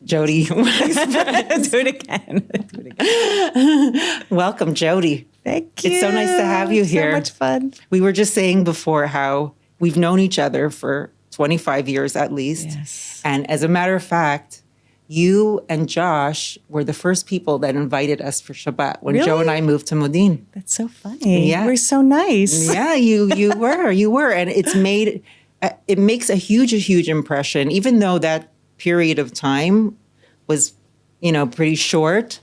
Jodi Wachspress. Do it again. Do it again. Welcome, Jodi. Thank you. It's so nice to have you here. So much fun. We were just saying before how we've known each other for 25 years at least. Yes. And as a matter of fact, you and Josh were the first people that invited us for Shabbat when Really? Joe and I moved to Modin. That's so funny. Yeah. We're so nice. Yeah, you were. And it makes a huge impression, even though that period of time was, pretty short.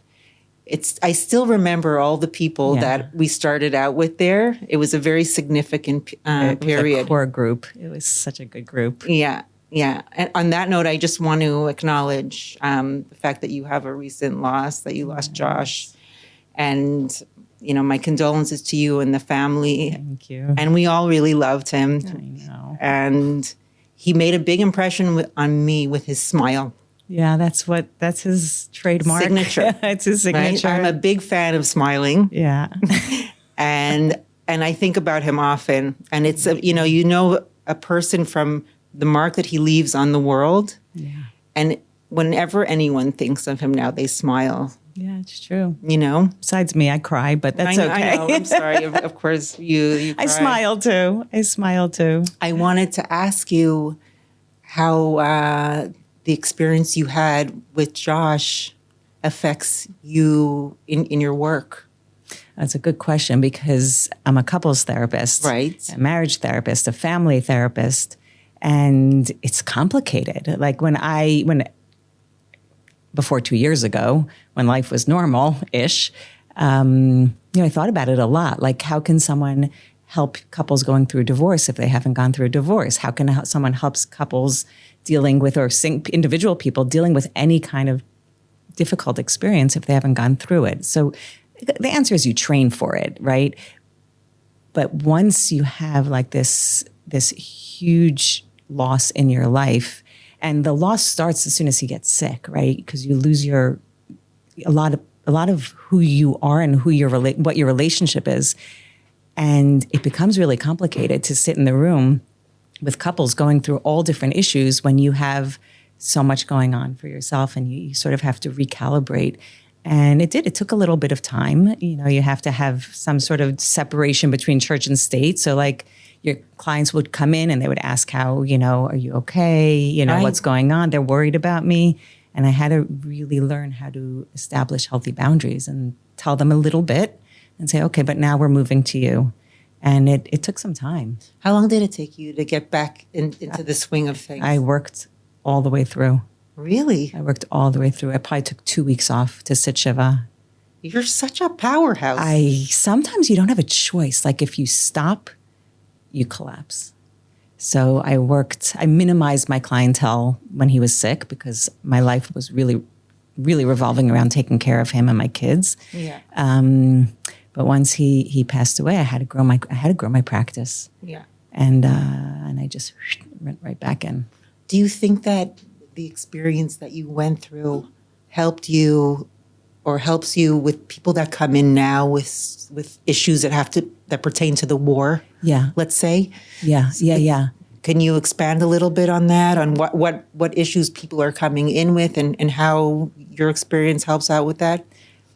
I still remember all the people that we started out with there. It was a very significant period. It was a core group. It was such a good group. Yeah. And on that note, I just want to acknowledge the fact that you have a recent loss, that you lost Josh. And, my condolences to you and the family. Thank you. And we all really loved him. I know. And he made a big impression on me with his smile. Yeah, that's his trademark. Signature. It's his signature. Right? I'm a big fan of smiling. Yeah. And I think about him often. And it's, a person from the mark that he leaves on the world. Yeah. And whenever anyone thinks of him now, they smile. Yeah, it's true. Besides Besides me, I cry, but that's okay. I know. I'm sorry. Of course, you cry. I smile too. I wanted to ask you how the experience you had with Josh affects you in your work. That's a good question because I'm a couples therapist, Right. a marriage therapist, a family therapist, and it's complicated. Like before 2 years ago, when life was normal-ish, I thought about it a lot. Like, how can someone help couples going through a divorce if they haven't gone through a divorce? How can someone help couples dealing with, or individual people dealing with any kind of difficult experience if they haven't gone through it? So the answer is you train for it, right? But once you have like this huge loss in your life, and the loss starts as soon as he gets sick, right? Because you lose a lot of who you are and what your relationship is. And it becomes really complicated to sit in the room with couples going through all different issues when you have so much going on for yourself and you sort of have to recalibrate. And it took a little bit of time. You have to have some sort of separation between church and state. So like your clients would come in and they would ask how, are you okay? Right. What's going on? They're worried about me. And I had to really learn how to establish healthy boundaries and tell them a little bit and say, okay, but now we're moving to you. And it took some time. How long did it take you to get back into the swing of things? I worked all the way through. Really? I worked all the way through. I probably took 2 weeks off to sit Shiva. You're such a powerhouse. Sometimes you don't have a choice. Like if you stop, you collapse. So I minimized my clientele when he was sick because my life was really, really revolving around taking care of him and my kids. Yeah. But once he passed away, I had to grow my practice. Yeah. And I just went right back in. Do you think that the experience that you went through helped you or helps you with people that come in now with issues that pertain to the war? Yeah. Let's say? Yeah. Can you expand a little bit on that, on what issues people are coming in with and how your experience helps out with that?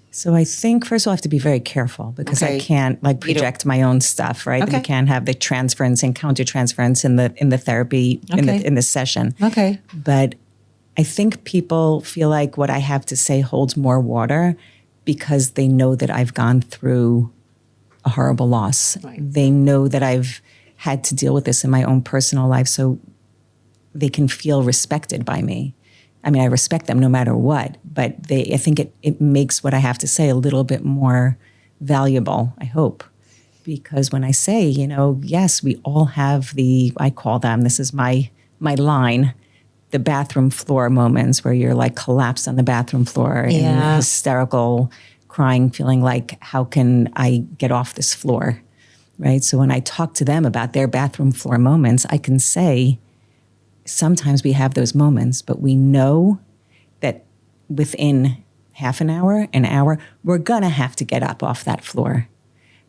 So I think, first of all, I have to be very careful because I can't project my own stuff, right? Okay. We can't have the transference and counter-transference in the therapy, in the session. Okay. But I think people feel like what I have to say holds more water because they know that I've gone through a horrible loss. Right. They know that I've had to deal with this in my own personal life, so they can feel respected by me. I mean, I respect them no matter what, but I think it makes what I have to say a little bit more valuable, I hope. Because when I say, yes, we all have I call them, this is my line, the bathroom floor moments where you're like collapsed on the bathroom floor in hysterical crying, feeling like, how can I get off this floor, right? So when I talk to them about their bathroom floor moments, I can say, sometimes we have those moments, but we know that within half an hour, we're going to have to get up off that floor.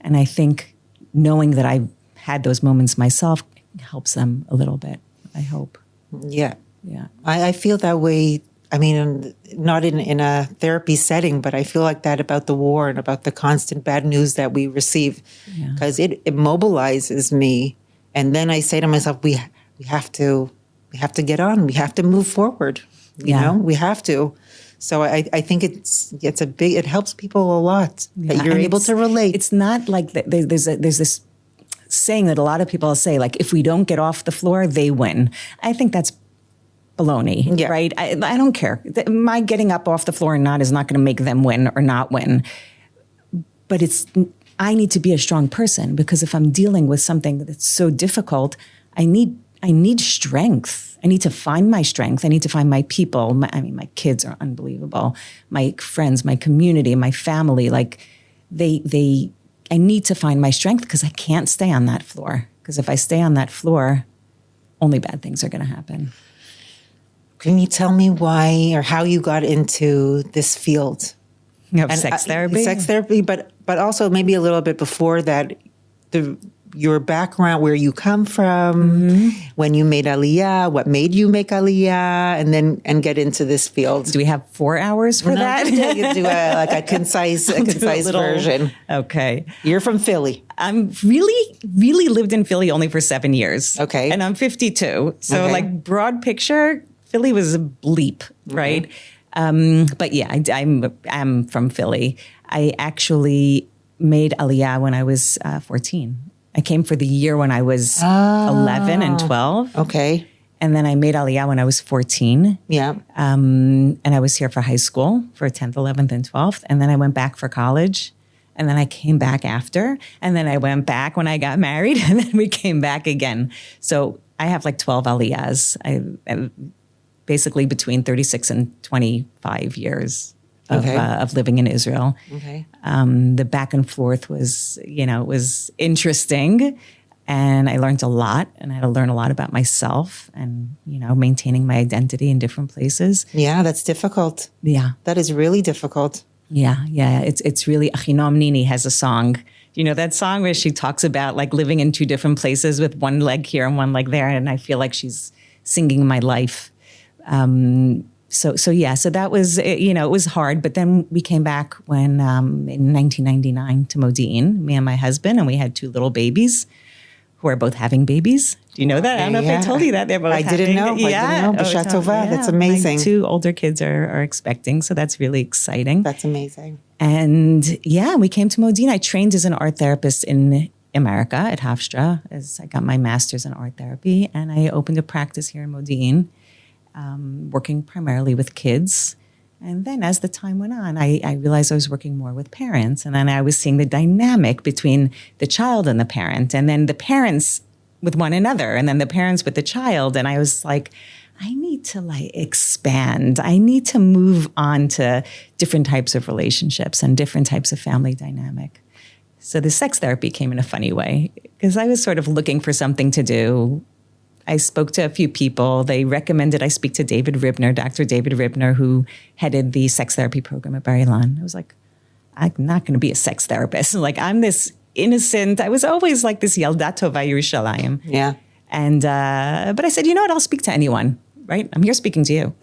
And I think knowing that I've had those moments myself helps them a little bit, I hope. Yeah. Yeah. I feel that way I mean, not in a therapy setting, but I feel like that about the war and about the constant bad news that we receive, because it immobilizes me. And then I say to myself, we have to get on. We have to move forward. You know, we have to. So I think it helps people a lot that you're able to relate. It's not like there's this saying that a lot of people say, like, if we don't get off the floor, they win. I think that's baloney, right? I don't care. My getting up off the floor or not is not going to make them win or not win. But I need to be a strong person, because if I'm dealing with something that's so difficult, I need strength. I need to find my strength. I need to find my people. My kids are unbelievable. My friends, my community, my family, like I need to find my strength, because I can't stay on that floor. Because if I stay on that floor, only bad things are going to happen. Can you tell me why or how you got into this field? Of sex therapy? Sex therapy, but also maybe a little bit before that, your background, where you come from, when you made Aliyah, what made you make Aliyah, and get into this field. Do we have 4 hours for that? You do a concise version. Okay. You're from Philly. I'm really lived in Philly only for 7 years. Okay. And I'm 52. So like broad picture, Philly was a bleep, right? But yeah, I'm from Philly. I actually made Aliyah when I was 14. I came for the year when I was 11 and 12. Okay. And then I made Aliyah when I was 14. Yeah. And I was here for high school for 10th, 11th, and 12th. And then I went back for college. And then I came back after. And then I went back when I got married. And then we came back again. So I have like 12 Aliyahs. I basically between 36 and 25 years of living in Israel. Okay. The back and forth was, it was interesting, and I learned a lot, and I had to learn a lot about myself and, maintaining my identity in different places. Yeah, that's difficult. Yeah. That is really difficult. Yeah. It's really, Achinom Nini has a song. You know that song where she talks about like living in two different places with one leg here and one leg there, and I feel like she's singing my life. So that was, it was hard. But then we came back when in 1999 to Modi'in, me and my husband, and we had 2 little babies who are both having babies. Do you know that? I don't know if I told you that. They're both didn't know. Yeah. I didn't know. B'shat Tova. That's amazing. My 2 older kids are expecting, so that's really exciting. That's amazing. And we came to Modi'in. I trained as an art therapist in America at Hofstra, as I got my master's in art therapy, and I opened a practice here in Modi'in. Working primarily with kids. And then as the time went on, I realized I was working more with parents. And then I was seeing the dynamic between the child and the parent, and then the parents with one another, and then the parents with the child. And I was like, I need to expand. I need to move on to different types of relationships and different types of family dynamic. So the sex therapy came in a funny way, because I was sort of looking for something to do. I spoke to a few people. They recommended I speak to David Ribner, Dr. David Ribner, who headed the sex therapy program at Bar Ilan. I was like, I'm not going to be a sex therapist. Like, I'm this innocent. I was always like this Yalda Tova Yerushalayim. Yeah. And but I said, you know what? I'll speak to anyone. Right? I'm here speaking to you.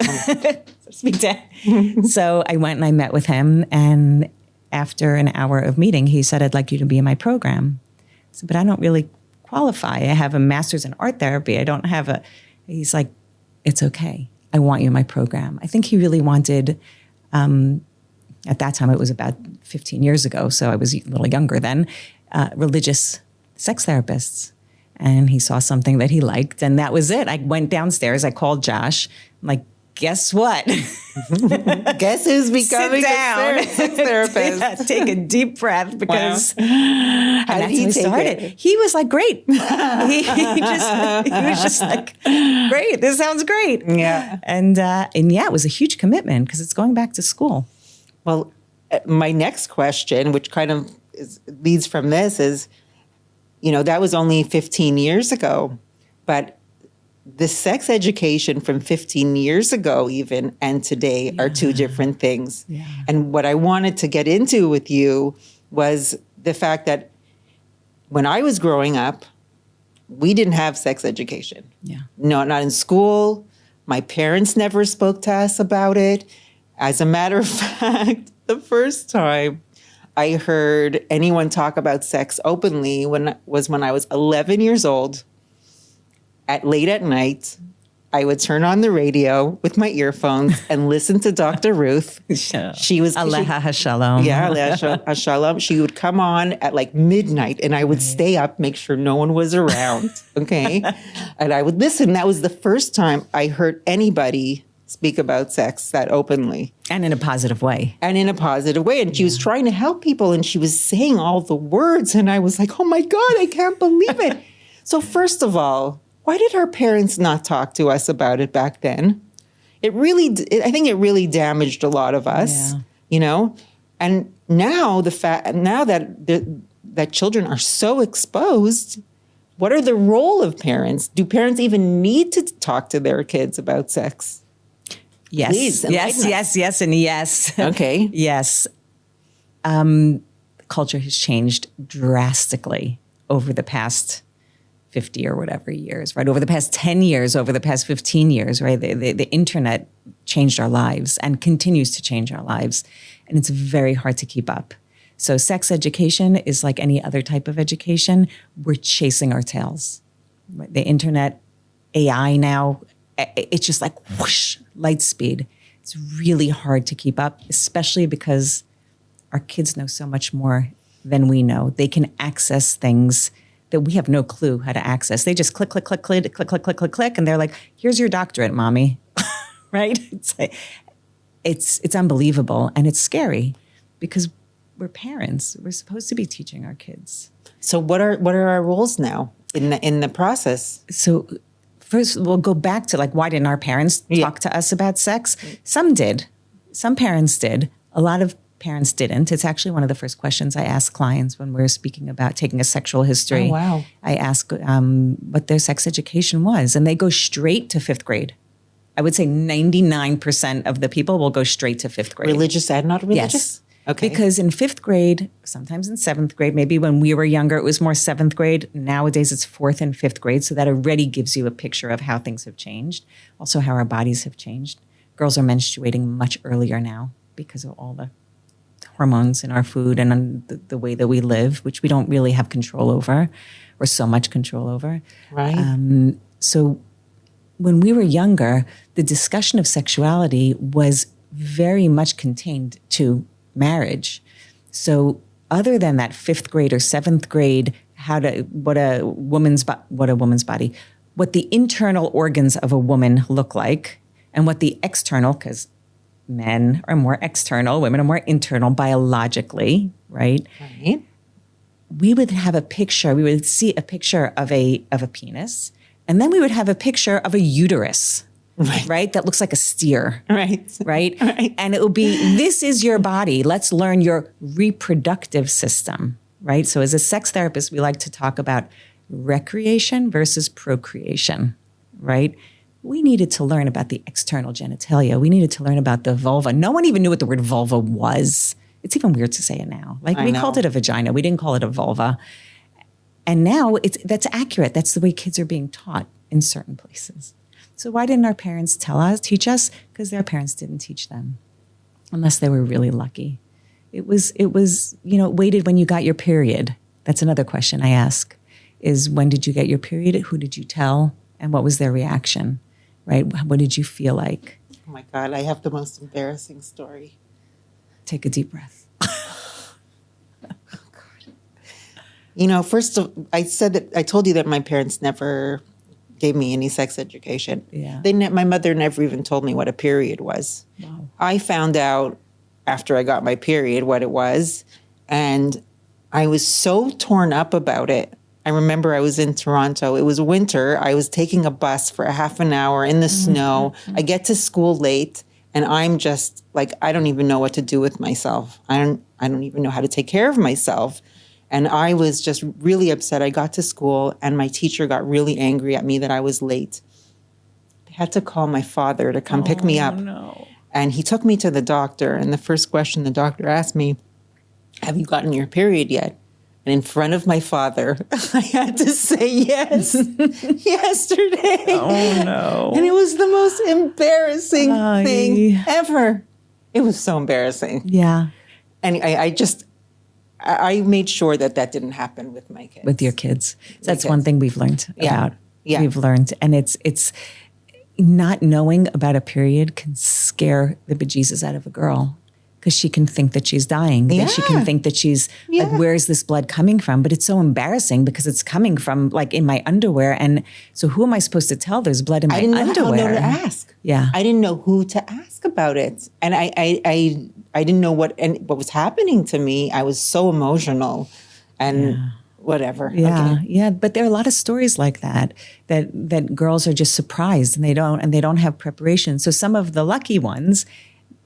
So I went and I met with him. And after an hour of meeting, he said, I'd like you to be in my program. I said, but I don't really qualify. I have a master's in art therapy. I don't have he's like, it's okay. I want you in my program. I think he really wanted, at that time, it was about 15 years ago, so I was a little younger then, religious sex therapists. And he saw something that he liked, and that was it. I went downstairs, I called Josh. I'm like, guess what? Guess who's becoming a sex therapist? Yeah, take a deep breath, because how did he take it? He was like, great. he was just like, great. This sounds great. Yeah. And it was a huge commitment, because it's going back to school. Well, my next question, which kind of leads from this, is, that was only 15 years ago, but the sex education from 15 years ago even and today are 2 different things. Yeah. And what I wanted to get into with you was the fact that when I was growing up, we didn't have sex education. Yeah. No, not in school. My parents never spoke to us about it. As a matter of fact, the first time I heard anyone talk about sex openly when I was 11 years old. Late at night, I would turn on the radio with my earphones and listen to Dr. Ruth. She was Aleha Hashalom. Yeah, Aleha Hashalom. She would come on at like midnight, and I would stay up, make sure no one was around. Okay, and I would listen. That was the first time I heard anybody speak about sex that openly. And in a positive way. And she was trying to help people, and she was saying all the words, and I was like, oh my God, I can't believe it. So first of all, why did our parents not talk to us about it back then? I think it really damaged a lot of us, you know? And now that children are so exposed, what are the role of parents? Do parents even need to talk to their kids about sex? Yes. Please, yes, and yes. Okay. Yes. Culture has changed drastically over the past 50 or whatever years, right? Over the past 10 years, over the past 15 years, right? The internet changed our lives and continues to change our lives. And it's very hard to keep up. So sex education is like any other type of education. We're chasing our tails. Right? The internet, AI now, it's just like whoosh, light speed. It's really hard to keep up, especially because our kids know so much more than we know. They can access things that we have no clue how to access. They just click, and they're like, here's your doctorate, mommy. Right? It's unbelievable, and it's scary because we're parents. We're supposed to be teaching our kids. So what are our roles now in the process? So first, we'll go back to like, why didn't our parents talk to us about sex? Some did. Some parents did. A lot of parents didn't. It's actually one of the first questions I ask clients when we're speaking about taking a sexual history. Oh, wow. I ask what their sex education was, and they go straight to fifth grade. I would say 99% of the people will go straight to fifth grade. Religious and not religious? Yes. Okay. Because in fifth grade, sometimes in seventh grade, maybe when we were younger, it was more seventh grade. Nowadays, it's fourth and fifth grade. So that already gives you a picture of how things have changed. Also, how our bodies have changed. Girls are menstruating much earlier now because of all the hormones in our food and the way that we live, which we don't really have control over or so much control over. Right. So when we were younger, the discussion of sexuality was very much contained to marriage. So other than that fifth grade or seventh grade, what the internal organs of a woman look like, and what the external, because men are more external, women are more internal biologically, right? Right. We would have a picture, we would see a picture of a penis, and then we would have a picture of a uterus, right? That looks like a steer. Right. Right? And it will be, this is your body. Let's learn your reproductive system, right? So as a sex therapist, we like to talk about recreation versus procreation, right? We needed to learn about the external genitalia. We needed to learn about the vulva. No one even knew what the word vulva was. It's even weird to say it now. Like we called it a vagina. We didn't call it a vulva. And now that's accurate. That's the way kids are being taught in certain places. So why didn't our parents teach us? Because their parents didn't teach them, unless they were really lucky. It was, waited when you got your period. That's another question I ask, is when did you get your period? Who did you tell? And what was their reaction, right? What did you feel like? Oh my God, I have the most embarrassing story. Take a deep breath. First I told you that my parents never gave me any sex education. Yeah. My mother never even told me what a period was. Wow. I found out after I got my period what it was, and I was so torn up about it. I remember I was in Toronto. It was winter. I was taking a bus for a half an hour in the snow. I get to school late, and I'm just like, I don't even know what to do with myself. I don't even know how to take care of myself. And I was just really upset. I got to school, and my teacher got really angry at me that I was late. I had to call my father to come pick me up. No. And he took me to the doctor. And the first question the doctor asked me, have you gotten your period yet? And in front of my father, I had to say yes yesterday. Oh, no. And it was the most embarrassing thing yeah. ever. It was so embarrassing. Yeah. And I made sure that didn't happen with my kids. With your kids. That's one thing we've learned about. Yeah. We've learned. And it's not knowing about a period can scare the bejesus out of a girl. Because she can think that she's dying. That she can think that she's like, where's this blood coming from? But it's so embarrassing because it's coming from like in my underwear. And so who am I supposed to tell there's blood in my underwear? I didn't know how to ask. Yeah. I didn't know who to ask about it. And I didn't know what was happening to me. I was so emotional and whatever. Yeah. Okay. Yeah. But there are a lot of stories like that girls are just surprised and they don't have preparation. So some of the lucky ones,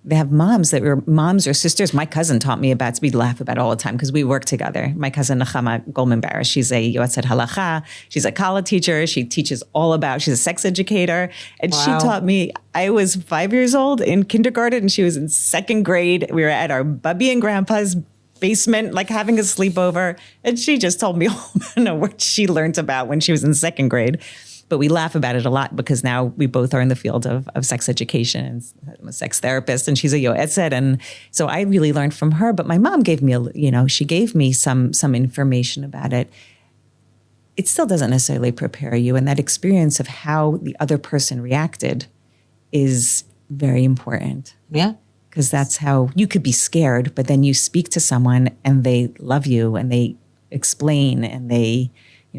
they have moms that were moms or sisters. My cousin taught me about, we laugh about all the time because we work together. My cousin Nechama Goldman-Barris, she's a Yoetzet Halacha. She's a Kala teacher. She teaches all about, she's a sex educator. And she taught me, I was 5 years old in kindergarten and she was in second grade. We were at our Bubby and Grandpa's basement, like having a sleepover. And she just told me what she learned about when she was in second grade. But we laugh about it a lot because now we both are in the field of sex education. And I'm a sex therapist and she's a yoetzet. And so I really learned from her. But my mom gave me, she gave me some information about it. It still doesn't necessarily prepare you. And that experience of how the other person reacted is very important. Yeah. Because that's how you could be scared, but then you speak to someone and they love you and they explain and they,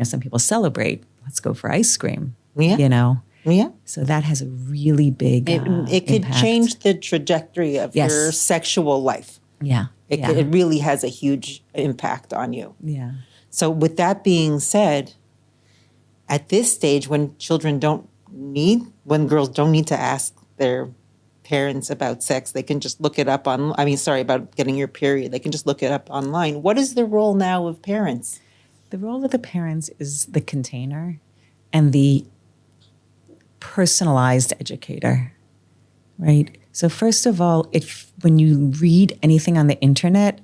some people celebrate. Let's go for ice cream. Yeah. Yeah. So that has a really big it could impact. change the trajectory of your sexual life. Yeah. It really has a huge impact on you. Yeah. So with that being said, at this stage when girls don't need to ask their parents about sex, they can just look it up about getting your period. They can just look it up online. What is the role now of parents? The role of the parents is the container and the personalized educator, right? So first of all, when you read anything on the internet,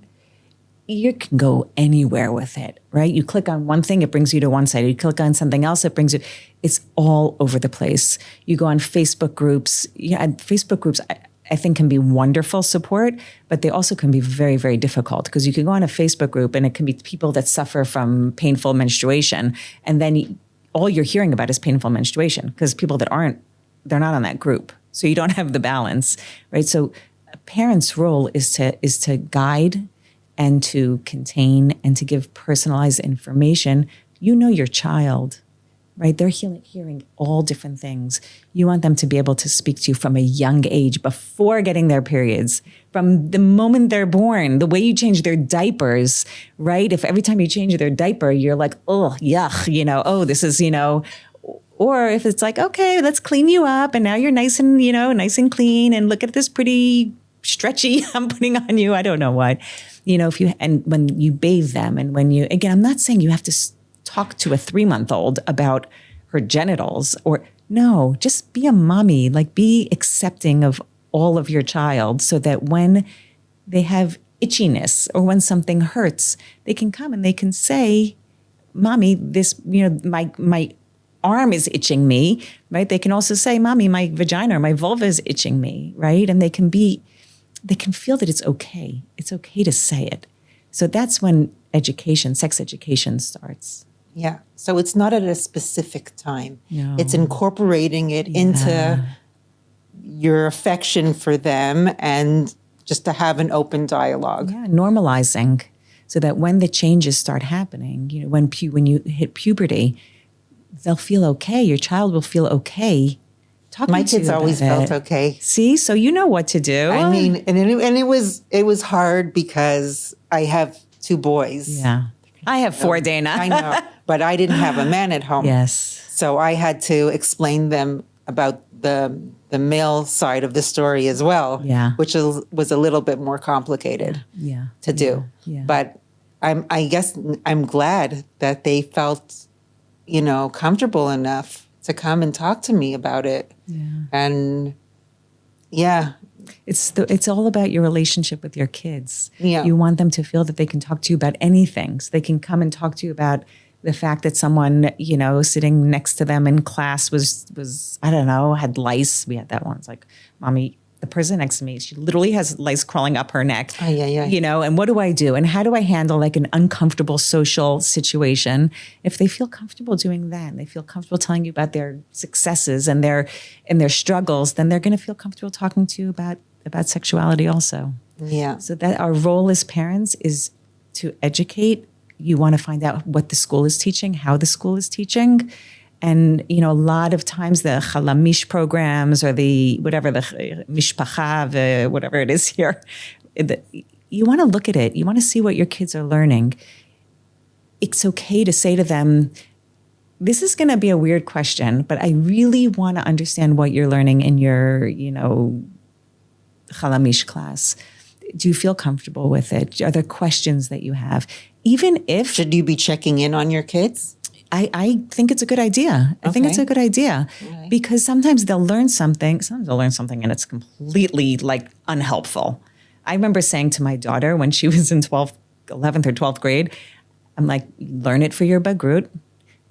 you can go anywhere with it, right? You click on one thing, it brings you to one site. You click on something else, it's all over the place. You go on Facebook groups. Yeah, and Facebook groups, I think can be wonderful support, but they also can be very, very difficult because you can go on a Facebook group and it can be people that suffer from painful menstruation. And then all you're hearing about is painful menstruation because people that they're not on that group. So you don't have the balance, right? So a parent's role is to guide and to contain and to give personalized information. Your child, right? They're hearing all different things. You want them to be able to speak to you from a young age before getting their periods, from the moment they're born, the way you change their diapers, right? If every time you change their diaper, you're like, oh, yuck, this is, or if it's like, okay, let's clean you up and now you're nice and clean and look at this pretty stretchy I'm putting on you. I don't know what, and when you bathe them and again, I'm not saying you have to talk to a 3-month-old about her genitals no, just be a mommy, like be accepting of all of your child so that when they have itchiness or when something hurts, they can come and they can say, mommy, this, my arm is itching me, right? They can also say, mommy, my vagina or my vulva is itching me, right? And they can feel that it's okay. It's okay to say it. So that's when sex education starts. Yeah. So it's not at a specific time. No. It's incorporating it into your affection for them and just to have an open dialogue. Yeah, normalizing so that when the changes start happening, when you hit puberty, they'll feel okay. Your child will feel okay. My kids always felt okay. See, so you know what to do. I mean, and it was hard because I have 2 boys. Yeah. I have 4, Dayna. I know, but I didn't have a man at home. Yes. So I had to explain them about the male side of the story as well, which was a little bit more complicated to do. Yeah. But I guess I'm glad that they felt, comfortable enough to come and talk to me about it. Yeah. And It's all about your relationship with your kids. Yeah. You want them to feel that they can talk to you about anything. So they can come and talk to you about the fact that someone, sitting next to them in class was I don't know, had lice. We had that one. It's like, Mommy, the person next to me, she literally has lice crawling up her neck. And what do I do? And how do I handle like an uncomfortable social situation? If they feel comfortable doing that, and they feel comfortable telling you about their successes and their struggles, then they're going to feel comfortable talking to you about sexuality also. Yeah. So that our role as parents is to educate. You want to find out what the school is teaching, how the school is teaching. And, a lot of times the Chalamish programs or the Mishpacha, whatever it is here, you want to look at it. You want to see what your kids are learning. It's okay to say to them, this is going to be a weird question, but I really want to understand what you're learning in your, Chalamish class. Do you feel comfortable with it? Are there questions that you have? Even if... Should you be checking in on your kids? I think it's a good idea. I think it's a good idea because sometimes they'll learn something. Sometimes they'll learn something and it's completely like unhelpful. I remember saying to my daughter when she was in 11th or 12th grade, I'm like, learn it for your bagrut,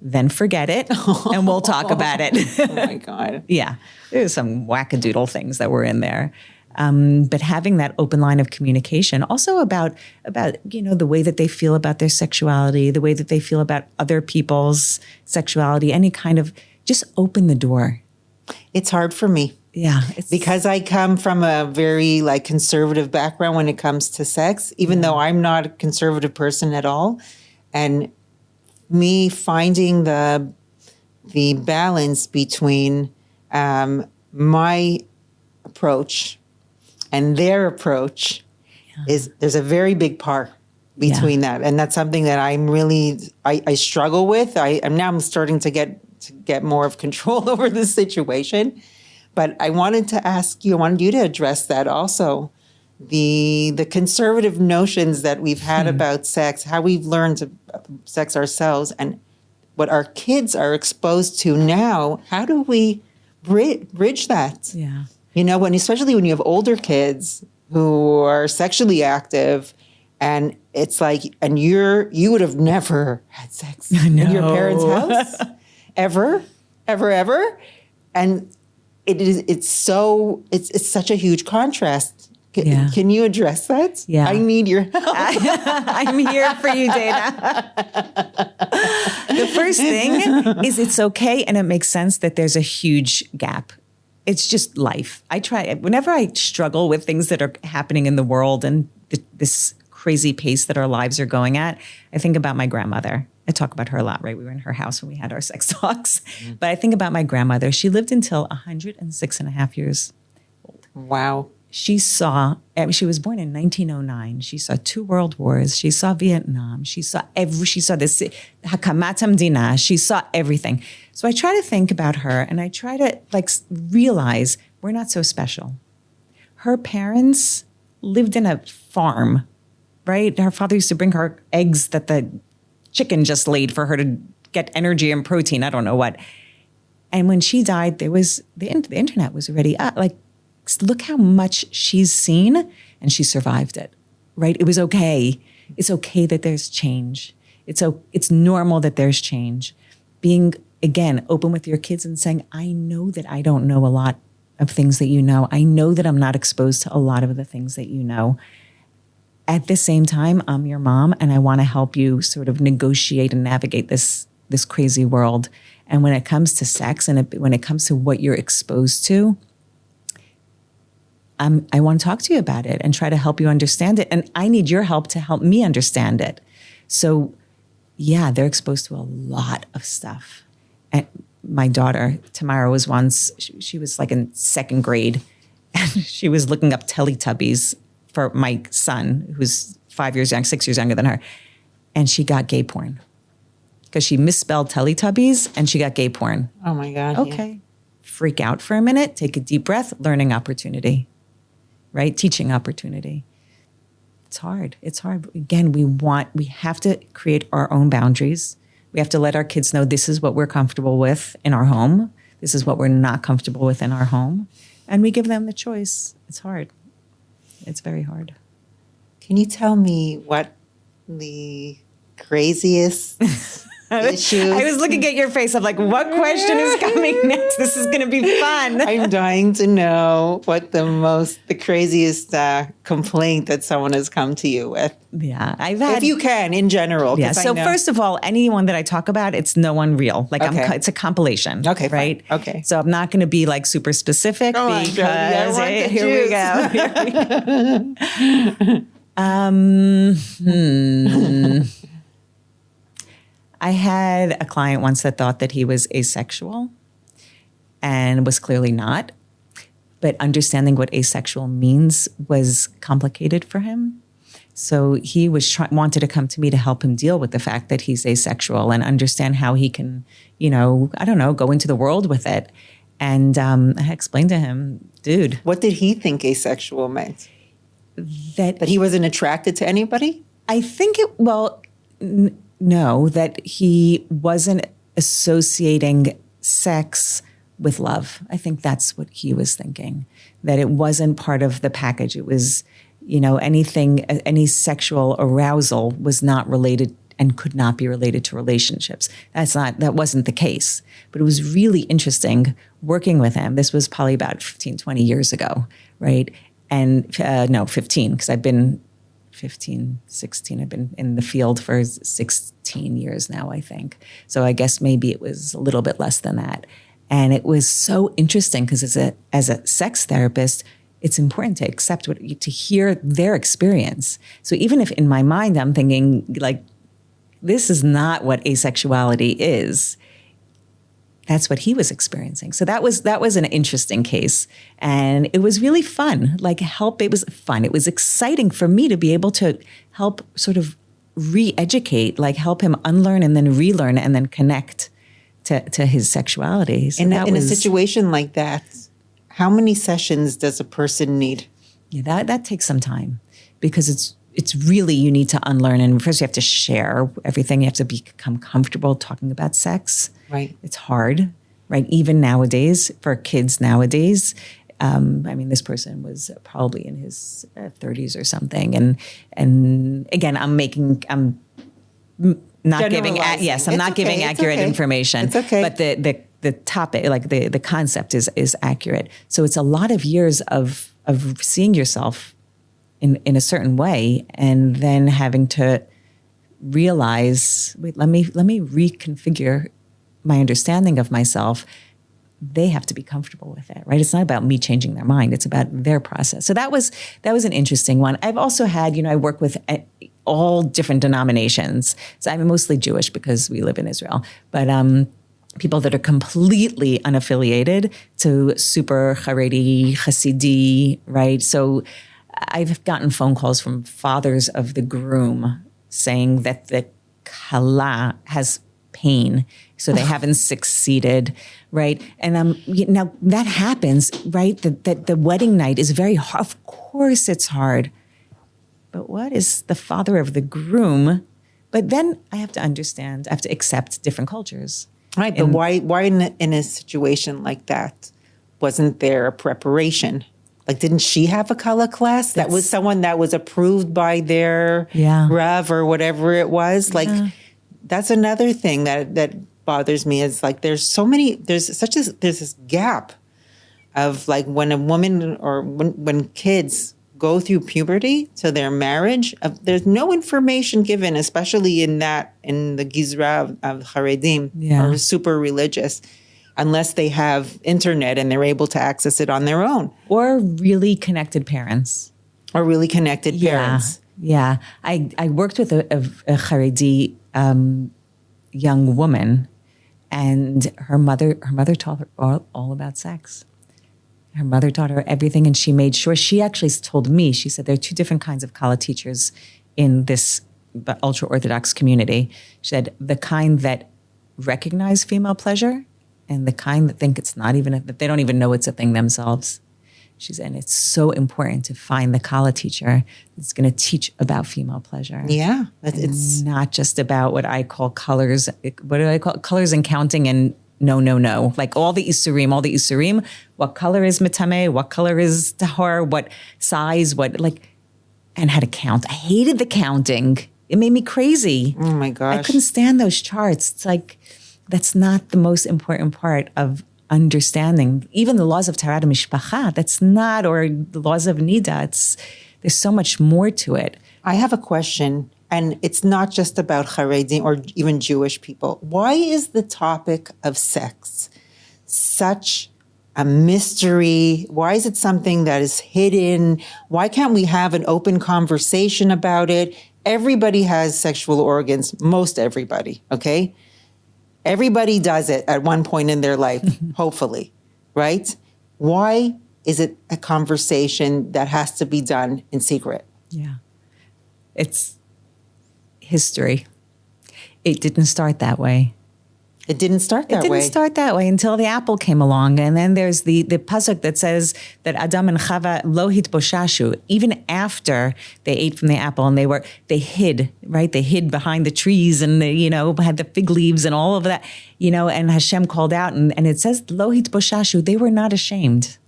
then forget it, and we'll talk about it. Oh my God. Yeah. There's some wackadoodle things that were in there. But having that open line of communication, also about the way that they feel about their sexuality, the way that they feel about other people's sexuality, any kind of, just open the door. It's hard for me. Yeah. Because I come from a very conservative background when it comes to sex, even though I'm not a conservative person at all. And me finding the balance between my approach and their approach there's a very big part between that. And that's something that I'm really, I struggle with. I'm starting to get more of control over this situation. But I wanted you to address that also. The conservative notions that we've had about sex, how we've learned to sex ourselves, and what our kids are exposed to now. How do we bridge that? Yeah. Especially when you have older kids who are sexually active, and it's like, and you would have never had sex in your parents' house, ever, and it's such a huge contrast. Can you address that? Yeah, I need your help. I'm here for you, Dayna. The first thing is it's okay, and it makes sense that there's a huge gap. It's just life. Whenever I struggle with things that are happening in the world and this crazy pace that our lives are going at, I think about my grandmother. I talk about her a lot, right? We were in her house when we had our sex talks. But I think about my grandmother. She lived until 106 and a half years old. Wow. She was born in 1909. She saw 2 world wars. She saw Vietnam. She saw this Hakamat Hamdina. She saw everything. So I try to think about her and I try to realize we're not so special. Her parents lived in a farm, right? Her father used to bring her eggs that the chicken just laid for her to get energy and protein. I don't know what. And when she died, there was the internet was already up. Look how much she's seen, and she survived it, right? It was okay. It's okay that there's change. It's normal that there's change. Being, again, open with your kids and saying, I know that I don't know a lot of things that you know. I know that I'm not exposed to a lot of the things that you know. At the same time, I'm your mom, and I want to help you sort of negotiate and navigate this crazy world. And when it comes to sex and when it comes to what you're exposed to, I want to talk to you about it and try to help you understand it. And I need your help to help me understand it. So, yeah, they're exposed to a lot of stuff. And my daughter, Tamara, was once, she was in 2nd grade, and she was looking up Teletubbies for my son, who's 6 years younger than her. And she got gay porn because she misspelled Teletubbies and she got gay porn. Oh my God. Okay. Yeah. Freak out for a minute, take a deep breath, learning opportunity. Right? Teaching opportunity. It's hard. Again, we have to create our own boundaries. We have to let our kids know this is what we're comfortable with in our home. This is what we're not comfortable with in our home. And we give them the choice. It's hard. It's very hard. Can you tell me what the craziest issues? I was looking at your face. I'm like, what question is coming next? This is going to be fun. I'm dying to know what the craziest complaint that someone has come to you with. Yeah, I've had. If you can, in general. Yeah. So first of all, anyone that I talk about, it's no one real. Like Okay. it's a compilation. Okay, fine. right. Okay. So I'm not going to be like super specific Go on, because Jodi, I want the here we juice. go. Here we go. I had a client once that thought that he was asexual and was clearly not. But understanding what asexual means was complicated for him. So he was wanted to come to me to help him deal with the fact that he's asexual and understand how he can, go into the world with it. And I explained to him, dude. What did he think asexual meant? That he wasn't attracted to anybody? I think no, that he wasn't associating sex with love. I think that's what he was thinking, that it wasn't part of the package. It was, any sexual arousal was not related and could not be related to relationships. That wasn't the case. But it was really interesting working with him. This was probably about 15, 20 years ago, right? And 15, because I've been 15, 16. I've been in the field for 16 years now, I think. So I guess maybe it was a little bit less than that. And it was so interesting because as a sex therapist, it's important to accept to hear their experience. So even if in my mind I'm thinking like, this is not what asexuality is, that's what he was experiencing. So that was an interesting case. And it was really fun. It was fun. It was exciting for me to be able to help sort of re-educate, help him unlearn and then relearn and then connect to his sexuality. So in a situation like that, how many sessions does a person need? Yeah, that takes some time because it's really, you need to unlearn. And first you have to share everything. You have to become comfortable talking about sex. Right. It's hard, right? Even nowadays, for kids nowadays. This person was probably in his 30s or something. And again, I'm not giving accurate information. It's okay. But the topic, the concept is accurate. So it's a lot of years of seeing yourself in a certain way and then having to realize, wait, let me reconfigure my understanding of myself. They have to be comfortable with it, right? It's not about me changing their mind. It's about their process. So that was an interesting one. I've also had, I work with all different denominations. So I'm mostly Jewish because we live in Israel, but people that are completely unaffiliated to super Haredi, Hasidi, right? So I've gotten phone calls from fathers of the groom saying that the kala has pain, so they haven't succeeded, right? And now that happens, right? That the wedding night is very hard. Of course it's hard. But what is the father of the groom? But then I have to understand, I have to accept different cultures. Right, but why in a situation like that, wasn't there a preparation? Didn't she have a kala class? That was someone that was approved by their Rav or whatever it was. That's another thing that bothers me is there's this gap of when a woman or when kids go through puberty to their marriage, there's no information given, especially in the Gizra of Haredim or super religious, unless they have internet and they're able to access it on their own. Or really connected parents. Yeah. I worked with a Haredi young woman, and her mother taught her all about sex. Her mother taught her everything, and she made sure, she actually told me, she said there are two different kinds of kala teachers in this ultra-Orthodox community. She said the kind that recognize female pleasure and the kind that think it's not even, that they don't even know it's a thing themselves. She said, and it's so important to find the kala teacher that's going to teach about female pleasure. Yeah. It's not just about what I call colors. What do I call it? Colors and counting and no, no, no. Like all the isurim, what color is metame, what color is tahor, what size, and how to count. I hated the counting. It made me crazy. Oh my gosh. I couldn't stand those charts. It's like, that's not the most important part of understanding. Even the laws of Tarat Mishpacha, that's not, or the laws of Nida, there's so much more to it. I have a question, and it's not just about Haredim or even Jewish people. Why is the topic of sex such a mystery? Why is it something that is hidden? Why can't we have an open conversation about it? Everybody has sexual organs, most everybody, okay? Everybody does it at one point in their life, hopefully, right? Why is it a conversation that has to be done in secret? Yeah. It's history. It didn't start that way. It didn't start that way. It didn't start that way until the apple came along. And then there's the pasuk that says that Adam and Chava lo hitboshashu, even after they ate from the apple and they hid, right? They hid behind the trees and they, had the fig leaves and all of that, and Hashem called out and it says lo hitboshashu, they were not ashamed.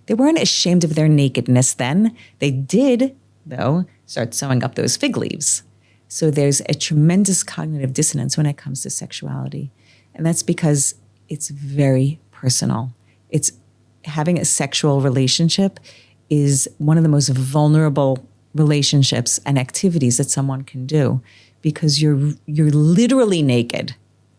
They weren't ashamed of their nakedness then. They did, though, start sewing up those fig leaves. So there's a tremendous cognitive dissonance when it comes to sexuality. And that's because it's very personal. It's having a sexual relationship is one of the most vulnerable relationships and activities that someone can do because you're literally naked,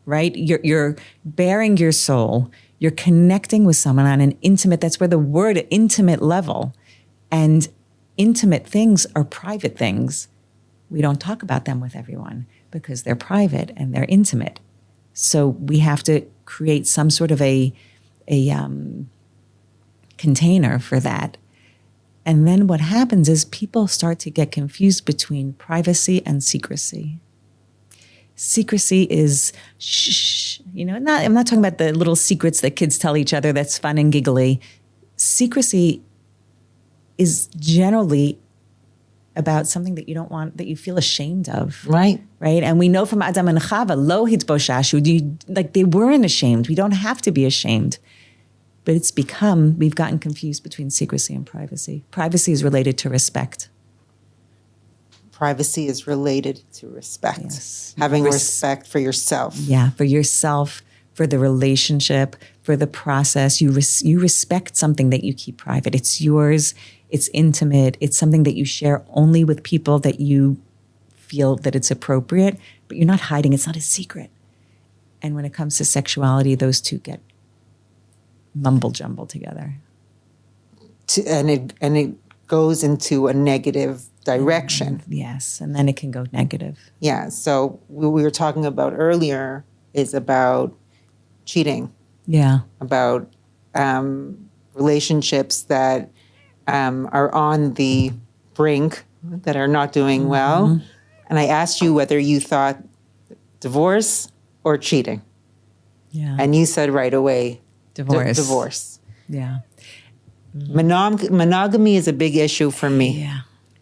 right? You're bearing your soul. You're connecting with someone on an intimate, that's where the word intimate level. And intimate things are private things. We don't talk about them with everyone because they're private and they're intimate. So we have to create some sort of a container for that. And then what happens is people start to get confused between privacy and secrecy. Secrecy is shh, I'm not talking about the little secrets that kids tell each other that's fun and giggly. Secrecy is generally about something that you don't want, that you feel ashamed of. Right. Right? And we know from Adam and Chava, lo hitboshashu, they weren't ashamed. We don't have to be ashamed. But we've gotten confused between secrecy and privacy. Privacy is related to respect. Privacy is related to respect. Yes. Having respect for yourself. Yeah, for yourself, for the relationship, for the process. You respect something that you keep private. It's yours. It's intimate. It's something that you share only with people that you feel that it's appropriate, but you're not hiding. It's not a secret. And when it comes to sexuality, those two get mumble jumble together. And it goes into a negative direction. Yes, and then it can go negative. Yeah, so what we were talking about earlier is about cheating. Yeah. About relationships that are on the brink, that are not doing well. And I asked you whether you thought divorce or cheating. Yeah. And you said right away, divorce. Divorce. Yeah. Monogamy is a big issue for me. Yeah.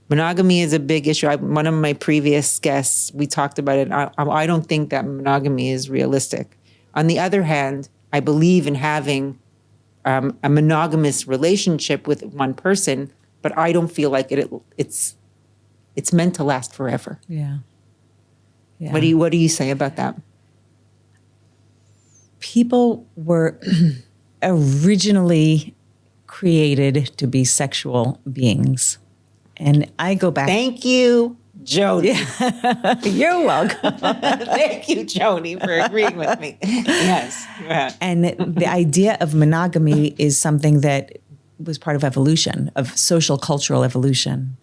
Monogamy is a big issue. One of my previous guests, we talked about it. I don't think that monogamy is realistic. On the other hand, I believe in having a monogamous relationship with one person, but I don't feel like it's meant to last forever. Yeah. Yeah. What do you say about that? People were originally created to be sexual beings. And I go back. Thank you, Jodi. Yeah. You're welcome. Thank you, Jodi, for agreeing with me. Yes. Yeah. And the idea of monogamy is something that was part of evolution, of social cultural evolution.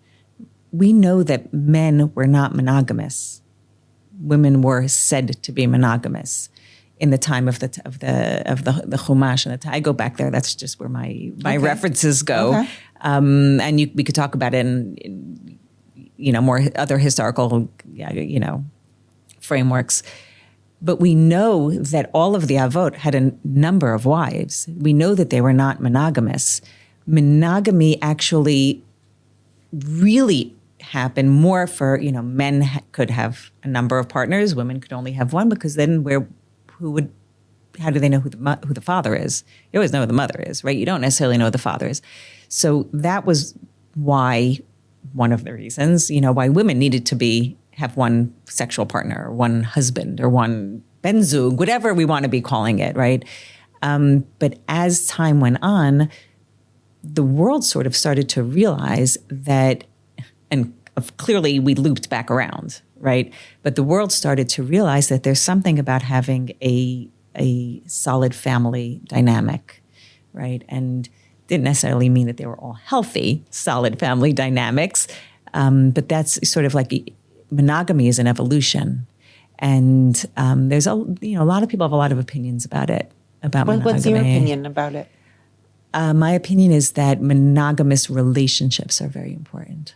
We know that men were not monogamous. Women were said to be monogamous in the time of the Chumash. And I go back there. That's just where my references go. Okay. And we could talk about it in more other historical, frameworks. But we know that all of the Avot had a number of wives. We know that they were not monogamous. Monogamy actually really happened more for, men could have a number of partners. Women could only have one, because then who would how do they know who the father is? You always know who the mother is, right? You don't necessarily know who the father is. So that was why, one of the reasons, why women needed to have one sexual partner, or one husband, or one benzug, whatever we want to be calling it, right? But as time went on, the world sort of started to realize that, and clearly we looped back around, right? But the world started to realize that there's something about having a solid family dynamic, right? And didn't necessarily mean that they were all healthy, solid family dynamics, but that's sort of like monogamy is an evolution. And there's a lot of people have a lot of opinions about it, about monogamy. What's your opinion about it? My opinion is that monogamous relationships are very important.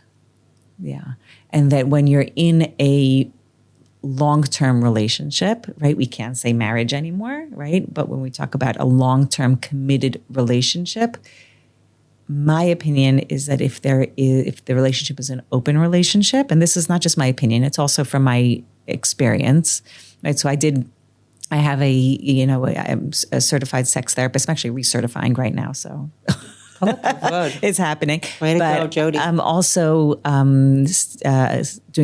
Yeah. And that when you're in a long-term relationship, right, we can't say marriage anymore, right? But when we talk about a long-term committed relationship, my opinion is that if the relationship is an open relationship, and this is not just my opinion, it's also from my experience, right? So I have I'm a certified sex therapist. I'm actually recertifying right now, so it's happening. Way to go, Jodi. I'm also doing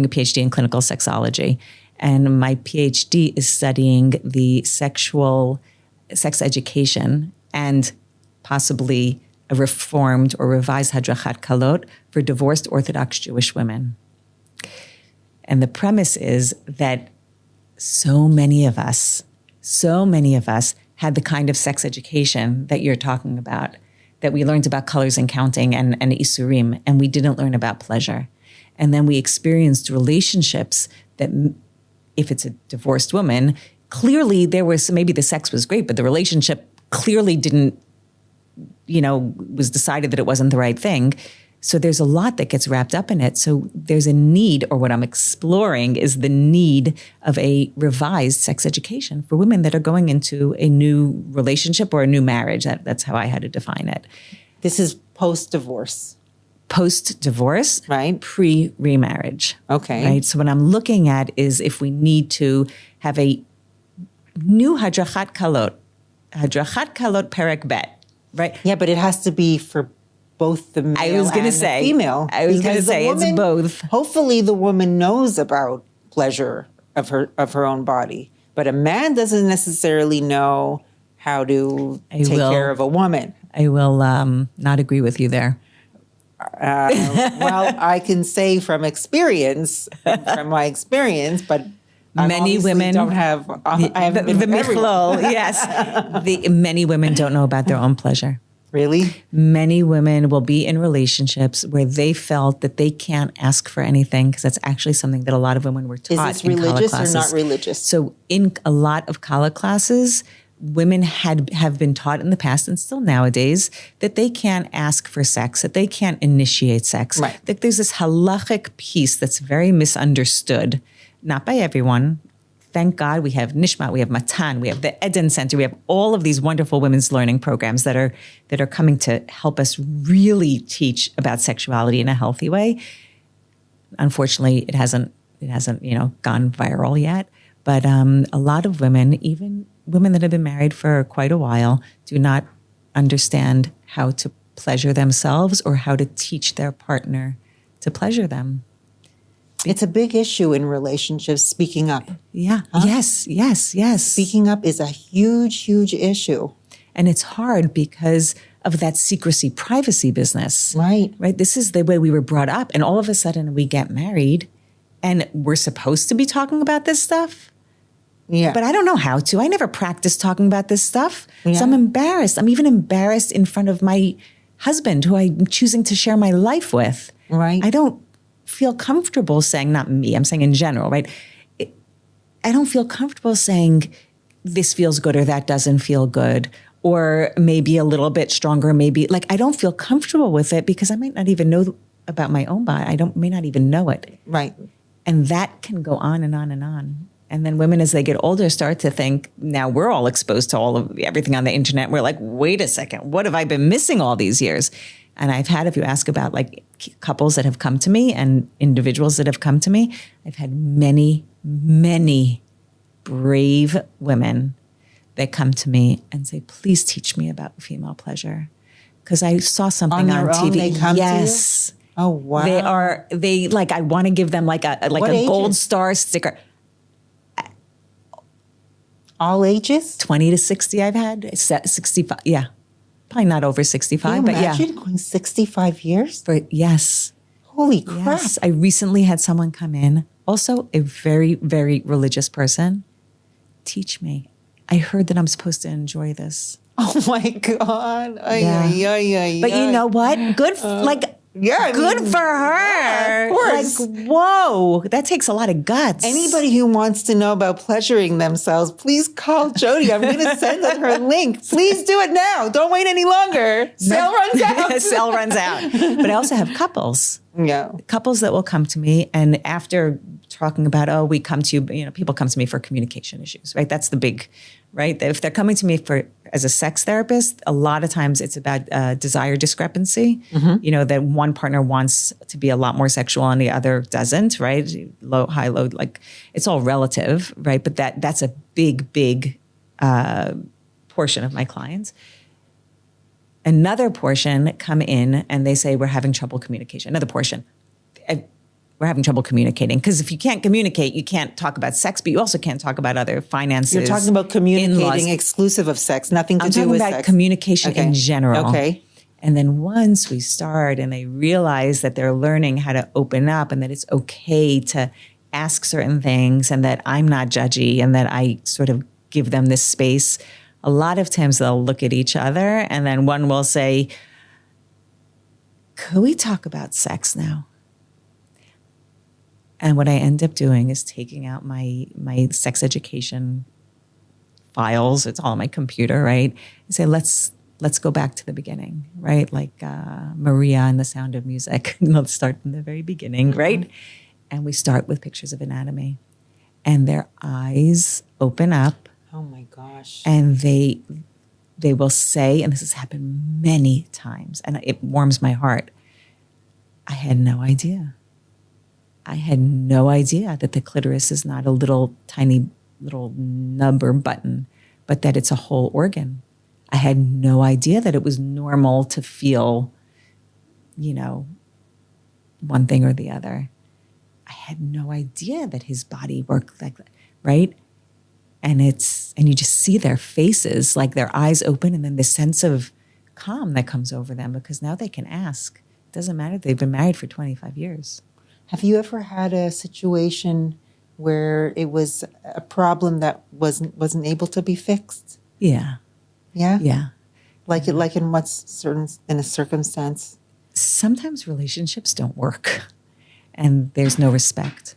a PhD in clinical sexology, and my PhD is studying the sex education and possibly a reformed or revised Hadrachat Kalot for divorced Orthodox Jewish women. And the premise is that so many of us had the kind of sex education that you're talking about, that we learned about colors and counting and isurim, and we didn't learn about pleasure. And then we experienced relationships that, if it's a divorced woman, clearly maybe the sex was great, but the relationship clearly didn't, was decided that it wasn't the right thing. So there's a lot that gets wrapped up in it. So there's a need, or what I'm exploring is the need of a revised sex education for women that are going into a new relationship or a new marriage. That's how I had to define it. This is post-divorce. Post-divorce, right? Pre-remarriage. Okay. Right. So what I'm looking at is if we need to have a new Hadrachat Kalot Perek Bet, right? Yeah, but it has to be for both the male and the female. I was going to say it's both. Hopefully the woman knows about pleasure of her own body, but a man doesn't necessarily know how to take care of a woman. I will not agree with you there. Well, I can say from my experience, but many women don't have I haven't been the michlol. Yes, many women don't know about their own pleasure. Really? Many women will be in relationships where they felt that they can't ask for anything, because that's actually something that a lot of women were taught. Is this religious or not religious? So in a lot of Kala classes, women have been taught in the past, and still nowadays, that they can't ask for sex, that they can't initiate sex. Right. That there's this halachic piece that's very misunderstood, not by everyone. Thank God we have Nishmat, we have Matan, we have the Eden Center, we have all of these wonderful women's learning programs that are coming to help us really teach about sexuality in a healthy way. Unfortunately, it hasn't gone viral yet. But a lot of women, even women that have been married for quite a while, do not understand how to pleasure themselves or how to teach their partner to pleasure them. It's a big issue in relationships, speaking up. Yeah. Huh? Yes. Speaking up is a huge, huge issue. And it's hard because of that secrecy, privacy business. Right. This is the way we were brought up. And all of a sudden we get married and we're supposed to be talking about this stuff. Yeah. But I don't know how to. I never practiced talking about this stuff. Yeah. So I'm embarrassed. I'm even embarrassed in front of my husband, who I'm choosing to share my life with. Right. I don't feel comfortable saying, not me, I'm saying in general, right? I don't feel comfortable saying this feels good or that doesn't feel good, or maybe a little bit stronger, maybe I don't feel comfortable with it because I might not even know about my own body. May not even know it. Right. And that can go on and on and on. And then women, as they get older, start to think, now we're all exposed to all of everything on the internet. We're like, wait a second, what have I been missing all these years? And I've had, if you ask about couples that have come to me and individuals that have come to me, I've had many, many brave women that come to me and say, please teach me about female pleasure. Because I saw something on their own, TV. they come to you? Yes. Oh, wow. I want to give them like a What gold ages? star sticker. All ages? 20 to 60 I've had. 65, yeah. Probably not over 65, Can you but yeah. imagine going 65 years? Yes. Holy crap. Yes. I recently had someone come in, also a very, very religious person. Teach me. I heard that I'm supposed to enjoy this. Oh my God. Ay, Yeah. ay, ay, ay, But you ay. know what? Good, yeah, I good mean, for her. yeah, of course. Like, whoa, that takes a lot of guts. Anybody who wants to know about pleasuring themselves, please call Jodi. I'm going to send her link. Please do it now. Don't wait any longer. Sale runs out. Sale runs out. But I also have couples. Yeah. Couples that will come to me, and after talking about, we come to you, people come to me for communication issues, right? That's the big, right? If they're coming to me as a sex therapist, a lot of times it's about desire discrepancy, that one partner wants to be a lot more sexual and the other doesn't, right? Low, high, low, like it's all relative, right? But that's a big portion of my clients. Another portion come in and they say, we're having trouble communication. Another portion, we're having trouble communicating. Because if you can't communicate, you can't talk about sex, but you also can't talk about other finances. You're talking about communicating in-laws. exclusive of sex, nothing to I'm do talking with about sex. communication Okay. in general. Okay. And then once we start and they realize that they're learning how to open up and that it's okay to ask certain things and that I'm not judgy and that I sort of give them this space, a lot of times they'll look at each other and then one will say, could we talk about sex now? And what I end up doing is taking out my sex education files. It's all on my computer, right? And say, let's go back to the beginning, right? Like Maria and the Sound of Music. Let's start from the very beginning, right? And we start with pictures of anatomy. And their eyes open up. Oh my gosh. And they will say, and this has happened many times, and it warms my heart, I had no idea. I had no idea that the clitoris is not a little tiny little nub or button, but that it's a whole organ. I had no idea that it was normal to feel, one thing or the other. I had no idea that his body worked like that, right? And you just see their faces, like their eyes open, and then the sense of calm that comes over them because now they can ask. It doesn't matter if they've been married for 25 years. Have you ever had a situation where it was a problem that wasn't able to be fixed? Yeah. Yeah? Yeah. Like in in a circumstance? Sometimes relationships don't work and there's no respect.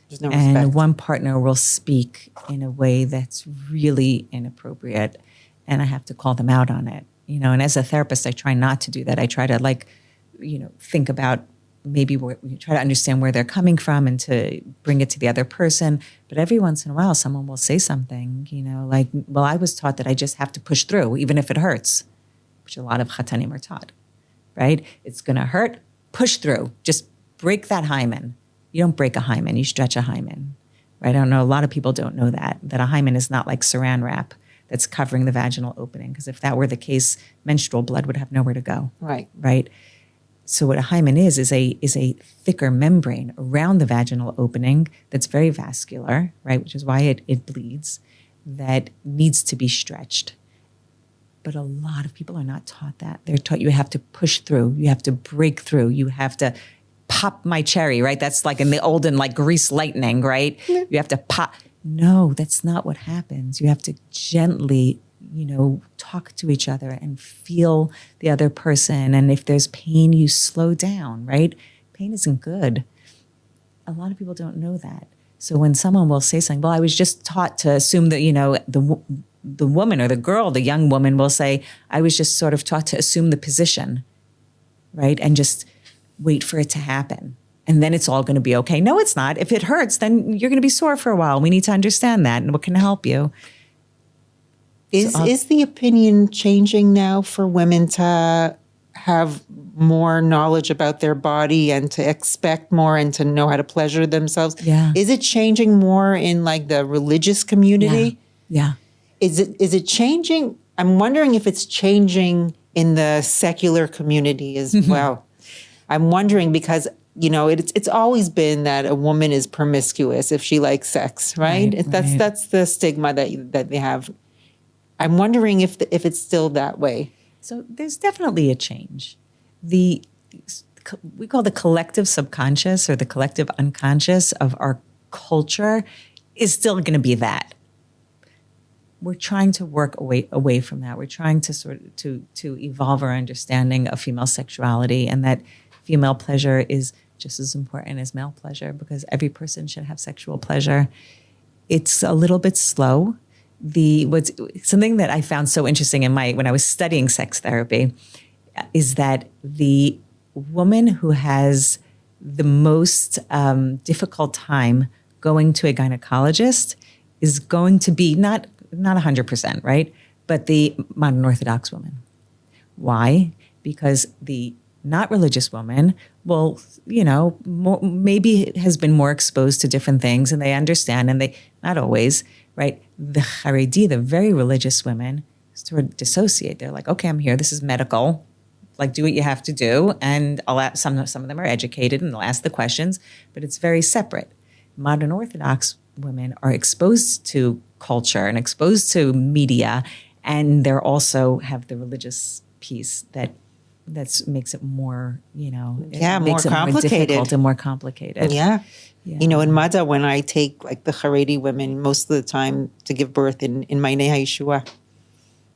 There's no respect. And one partner will speak in a way that's really inappropriate and I have to call them out on it. And as a therapist, I try not to do that. I try to think about maybe we try to understand where they're coming from and to bring it to the other person. But every once in a while, someone will say something, I was taught that I just have to push through, even if it hurts, which a lot of chatanim are taught, right? It's going to hurt, push through, just break that hymen. You don't break a hymen, you stretch a hymen, right? I don't know, a lot of people don't know that a hymen is not like saran wrap that's covering the vaginal opening, because if that were the case, menstrual blood would have nowhere to go. Right. Right? So what a hymen is a thicker membrane around the vaginal opening that's very vascular, right? Which is why it bleeds, that needs to be stretched. But a lot of people are not taught that. They're taught you have to push through, you have to break through, you have to pop my cherry, right? That's like in the olden, like grease lightning, right? You have to pop. No, that's not what happens. You have to gently talk to each other and feel the other person. And if there's pain, you slow down, right? Pain isn't good. A lot of people don't know that. So when someone will say something, I was just taught to assume that, the woman or the girl, the young woman will say, I was just sort of taught to assume the position, right? And just wait for it to happen. And then it's all going to be okay. No, it's not. If it hurts, then you're going to be sore for a while. We need to understand that and what can help you. Is the opinion changing now for women to have more knowledge about their body and to expect more and to know how to pleasure themselves? Yeah. Is it changing more in like the religious community? Yeah. Is it changing? I'm wondering if it's changing in the secular community as well. I'm wondering because, it's always been that a woman is promiscuous if she likes sex, right? That's the stigma that they have. I'm wondering if it's still that way. So there's definitely a change. We call the collective subconscious or the collective unconscious of our culture is still going to be that. We're trying to work away from that. We're trying to to evolve our understanding of female sexuality, and that female pleasure is just as important as male pleasure because every person should have sexual pleasure. It's a little bit slow. Something that I found so interesting when I was studying sex therapy is that the woman who has the most difficult time going to a gynecologist is going to be not 100%, right? But the modern Orthodox woman. Why? Because the not religious woman, maybe has been more exposed to different things and they understand, and they, not always, right? The Haredi, the very religious women, sort of dissociate. They're like, okay, I'm here. This is medical. Like, do what you have to do. And some of them are educated and they'll ask the questions, but it's very separate. Modern Orthodox women are exposed to culture and exposed to media, and they're also have the religious piece that makes it more, more complicated. More difficult and more complicated. Yeah. In Mada, when I take like the Haredi women most of the time to give birth in Mainei HaYeshua,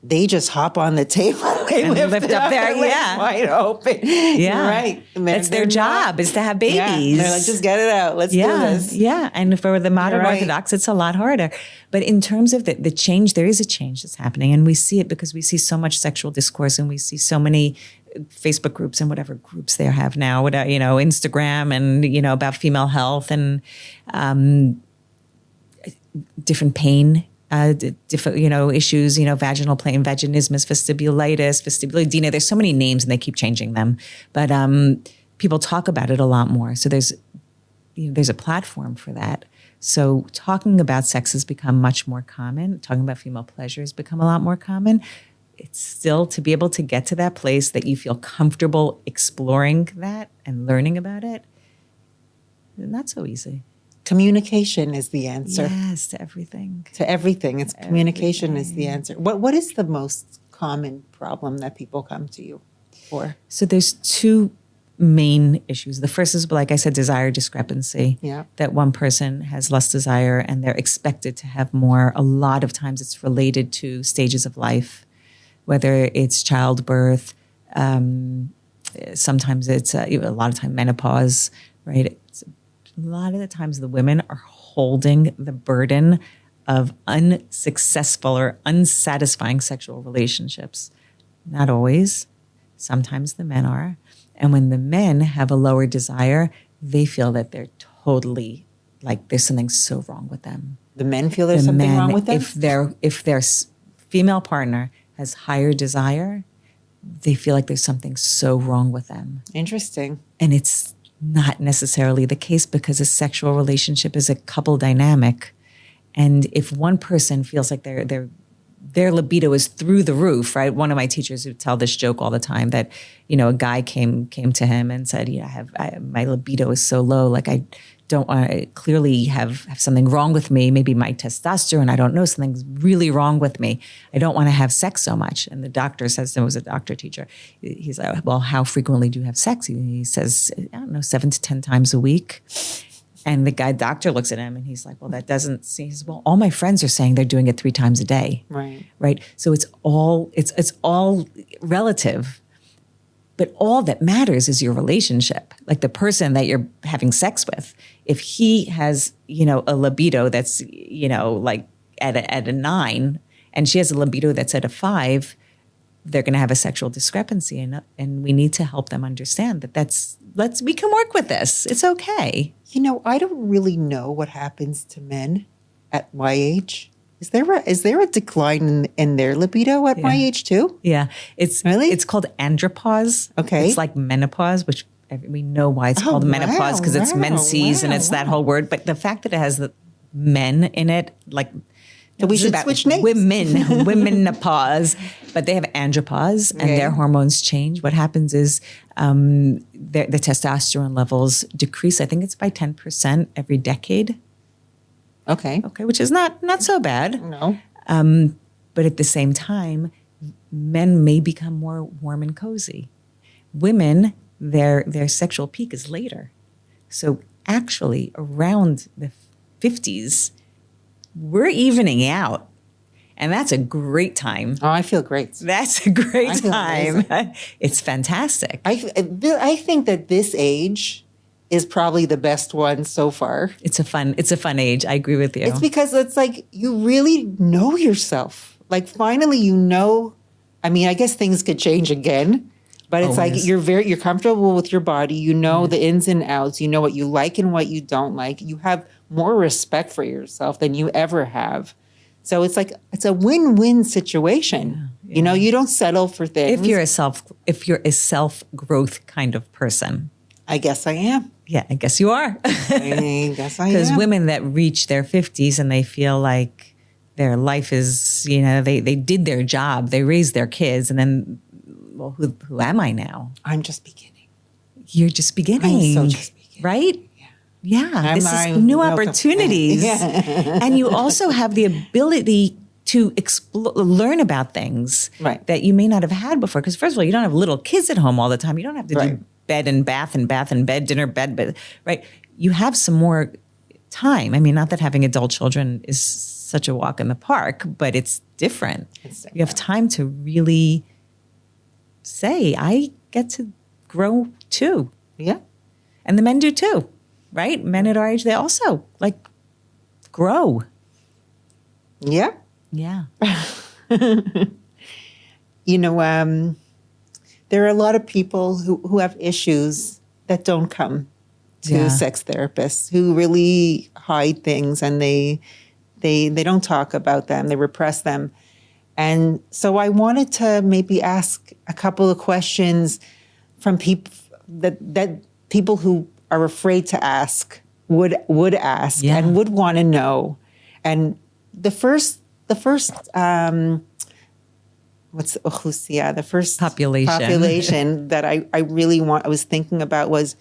they just hop on the table and lift up their legs wide open. Yeah. Right. That's their job is to have babies. Yeah. They're like, just get it out. Let's do this. Yeah. And for the modern Orthodox, it's a lot harder. But in terms of the change, there is a change that's happening. And we see it because we see so much sexual discourse and we see so many Facebook groups and whatever groups they have now, Instagram and, about female health and different pain. Different, issues, vaginal pain, vaginismus, vestibulitis, vestibulodynia. There's so many names and they keep changing them. But people talk about it a lot more. So there's a platform for that. So talking about sex has become much more common. Talking about female pleasure has become a lot more common. It's still to be able to get to that place that you feel comfortable exploring that and learning about it, not so easy. Communication is the answer. Yes, to everything. To everything. It's communication is the answer. What is the most common problem that people come to you for? So there's two main issues. The first is, like I said, desire discrepancy. Yeah. That one person has less desire and they're expected to have more. A lot of times it's related to stages of life, whether it's childbirth, sometimes it's a lot of time menopause, right? A lot of the times the women are holding the burden of unsuccessful or unsatisfying sexual relationships. Not always. Sometimes the men are. And when the men have a lower desire, they feel that they're totally, like there's something so wrong with them. The men feel there's something wrong with them? If their female partner has higher desire, they feel like there's something so wrong with them. Interesting. And it's not necessarily the case because a sexual relationship is a couple dynamic. And if one person feels like their libido is through the roof, right? One of my teachers would tell this joke all the time that, a guy came to him and said, my libido is so low. Like I don't want to clearly have something wrong with me. Maybe my testosterone, I don't know, something's really wrong with me. I don't want to have sex so much. And the doctor says, there was a doctor teacher. He's like, well, how frequently do you have sex? He says, I don't know, 7 to 10 times a week. And the doctor looks at him and he's like, well, that doesn't seem, he says, well, all my friends are saying they're doing it 3 times a day. Right. Right. So it's all relative. But all that matters is your relationship, like the person that you're having sex with. If he has, a libido that's, like at a 9 and she has a libido that's at a 5, they're going to have a sexual discrepancy. And we need to help them understand that we can work with this. It's okay. I don't really know what happens to men at my age. Is there a decline in their libido at my age too? Yeah. It's called andropause. Okay. It's like menopause, which we know why it's called menopause because it's menses and it's that whole word. But the fact that it has the men in it, like So we This is should about switch names. womenopause, but they have andropause, and their hormones change. What happens is the testosterone levels decrease. I think it's by 10% every decade. Okay. Okay, which is not so bad. No. But at the same time, men may become more warm and cozy. Women, their sexual peak is later. So actually, around the 50s, we're evening out. And that's a great time. Oh, I feel great. That's a great I feel time. amazing. It's fantastic. I think that this age is probably the best one so far. It's a fun age. I agree with you. It's because it's like you really know yourself. Like finally you know, I mean, I guess things could change again, but it's like you're comfortable with your body. You know the ins and outs. You know what you like and what you don't like. You have more respect for yourself than you ever have. So it's like it's a win-win situation. Yeah. You know, you don't settle for things. If you're a self-growth kind of person. I guess I am. Yeah, I guess you are. I guess I am. Because women that reach their 50s and they feel like their life is, you know, they did their job, they raised their kids, and then, well, who am I now? I'm just beginning. You're just beginning. I'm so just beginning. Right? Yeah, this is I'm new opportunities. And you also have the ability to learn about things that you may not have had before. Because first of all, you don't have little kids at home all the time. You don't have to do bed and bath and bath and bed, dinner, bed, right? You have some more time. I mean, not that having adult children is such a walk in the park, but it's different. You have time to really say, I get to grow too. Yeah. And the men do too. Right? Men at our age, they also grow. Yeah. Yeah. You know, there are a lot of people who have issues that don't come to sex therapists, who really hide things and they don't talk about them. They repress them. And so I wanted to maybe ask a couple of questions from people that people who are afraid to ask would ask and would want to know. And the first population that I really was thinking about was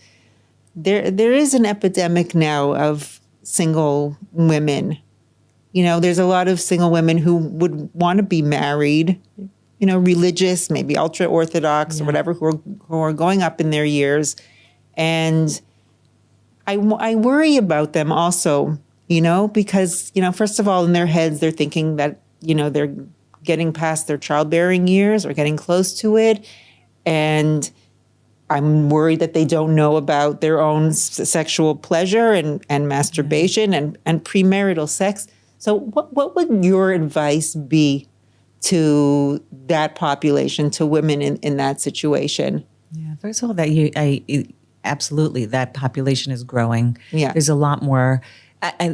there is an epidemic now of single women. You know, there's a lot of single women who would want to be married, you know, religious, maybe ultra Orthodox or whatever, who are going up in their years. And I worry about them also, you know, because, you know, first of all, in their heads, they're thinking that, you know, they're getting past their childbearing years or getting close to it. And I'm worried that they don't know about their own sexual pleasure and masturbation and premarital sex. So what would your advice be to that population, to women in that situation? Yeah, first of all, absolutely, that population is growing. Yeah. There's a lot more.